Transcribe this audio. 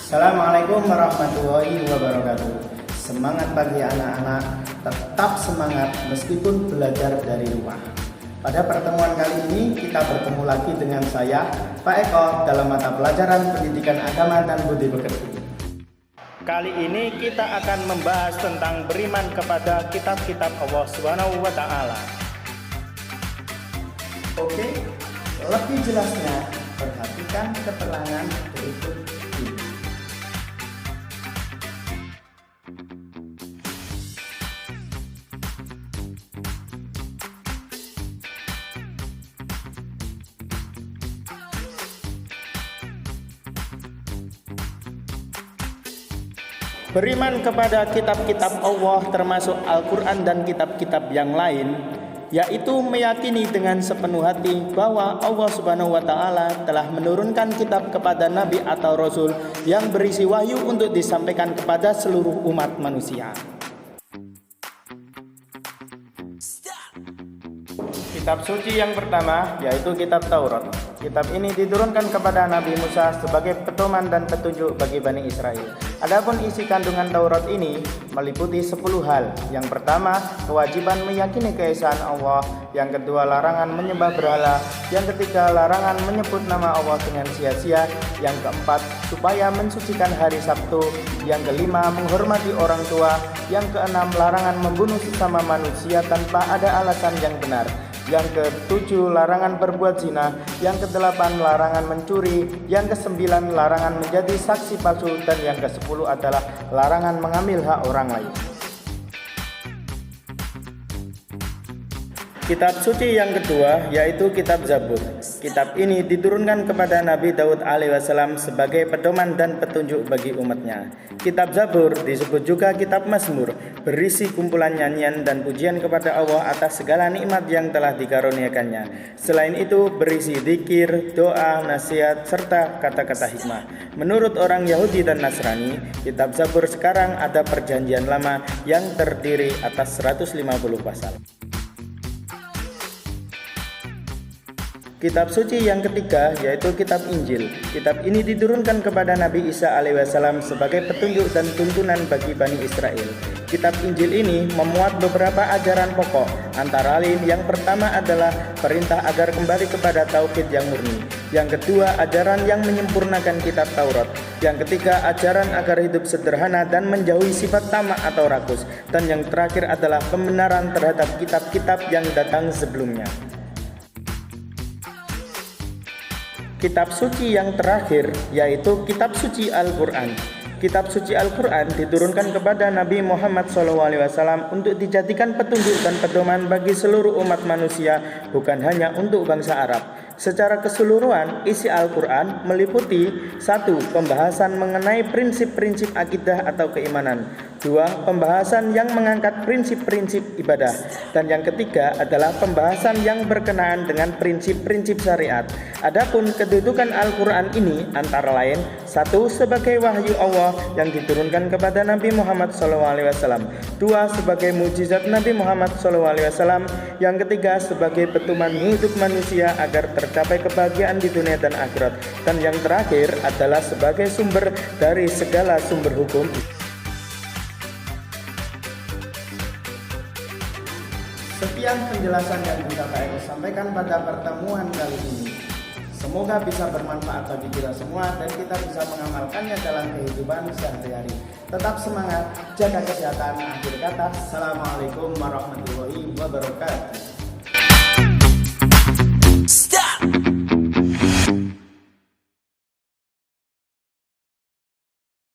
Assalamualaikum warahmatullahi wabarakatuh. Semangat pagi anak-anak, tetap semangat meskipun belajar dari rumah. Pada pertemuan kali ini kita bertemu lagi dengan saya, Pak Eko, dalam mata pelajaran Pendidikan Agama dan Budi Pekerti. Kali ini kita akan membahas tentang beriman kepada kitab-kitab Allah Subhanahu wa Ta'ala. Oke, lebih jelasnya perhatikan keterangan berikut ini. Beriman kepada kitab-kitab Allah termasuk Al-Quran dan kitab-kitab yang lain, yaitu meyakini dengan sepenuh hati bahwa Allah Subhanahu wa Ta'ala telah menurunkan kitab kepada Nabi atau Rasul yang berisi wahyu untuk disampaikan kepada seluruh umat manusia. Kitab suci yang pertama yaitu kitab Taurat. Kitab ini diturunkan kepada Nabi Musa sebagai pedoman dan petunjuk bagi Bani Israel. Adapun isi kandungan Taurat ini meliputi 10 hal. Yang pertama, kewajiban meyakini keesaan Allah. Yang kedua, larangan menyembah berhala. Yang ketiga, larangan menyebut nama Allah dengan sia-sia. Yang keempat, supaya mensucikan hari Sabtu. Yang kelima, menghormati orang tua. Yang keenam, larangan membunuh sesama manusia tanpa ada alasan yang benar. Yang ketujuh, larangan berbuat zina. Yang kedelapan, larangan mencuri. Yang kesembilan, larangan menjadi saksi palsu. Dan yang kesepuluh adalah larangan mengambil hak orang lain. Kitab suci yang kedua yaitu kitab Zabur. Kitab ini diturunkan kepada Nabi Daud alaihissalam sebagai pedoman dan petunjuk bagi umatnya. Kitab Zabur disebut juga kitab Mazmur, berisi kumpulan nyanyian dan pujian kepada Allah atas segala nikmat yang telah dikaruniakannya. Selain itu berisi zikir, doa, nasihat, serta kata-kata hikmah. Menurut orang Yahudi dan Nasrani, kitab Zabur sekarang ada perjanjian lama yang terdiri atas 150 pasal. Kitab suci yang ketiga yaitu kitab Injil. Kitab ini diturunkan kepada Nabi Isa alaihissalam sebagai petunjuk dan tuntunan bagi Bani Israel. Kitab Injil ini memuat beberapa ajaran pokok, antara lain yang pertama adalah perintah agar kembali kepada tauhid yang murni. Yang kedua, ajaran yang menyempurnakan kitab Taurat. Yang ketiga, ajaran agar hidup sederhana dan menjauhi sifat tamak atau rakus. Dan yang terakhir adalah pembenaran terhadap kitab-kitab yang datang sebelumnya. Kitab suci yang terakhir yaitu kitab suci Al-Quran. Kitab suci Al-Quran diturunkan kepada Nabi Muhammad SAW untuk dijadikan petunjuk dan pedoman bagi seluruh umat manusia, bukan hanya untuk bangsa Arab. Secara keseluruhan, isi Al-Quran meliputi 1. Pembahasan mengenai prinsip-prinsip akidah atau keimanan. 2. Pembahasan yang mengangkat prinsip-prinsip ibadah. Dan yang ketiga adalah pembahasan yang berkenaan dengan prinsip-prinsip syariat. Adapun kedudukan Al-Quran ini antara lain 1. Sebagai wahyu Allah yang diturunkan kepada Nabi Muhammad SAW. 2. Sebagai mujizat Nabi Muhammad SAW. Yang ketiga sebagai pedoman hidup manusia agar tercapai kebahagiaan di dunia dan akhirat. Dan yang terakhir adalah sebagai sumber dari segala sumber hukum. Sekian penjelasan yang bisa Pak Eko sampaikan pada pertemuan kali ini. Semoga bisa bermanfaat bagi kita semua dan kita bisa mengamalkannya dalam kehidupan sehari-hari. Tetap semangat, jaga kesehatan. Akhir kata, Assalamualaikum warahmatullahi wabarakatuh. Stop!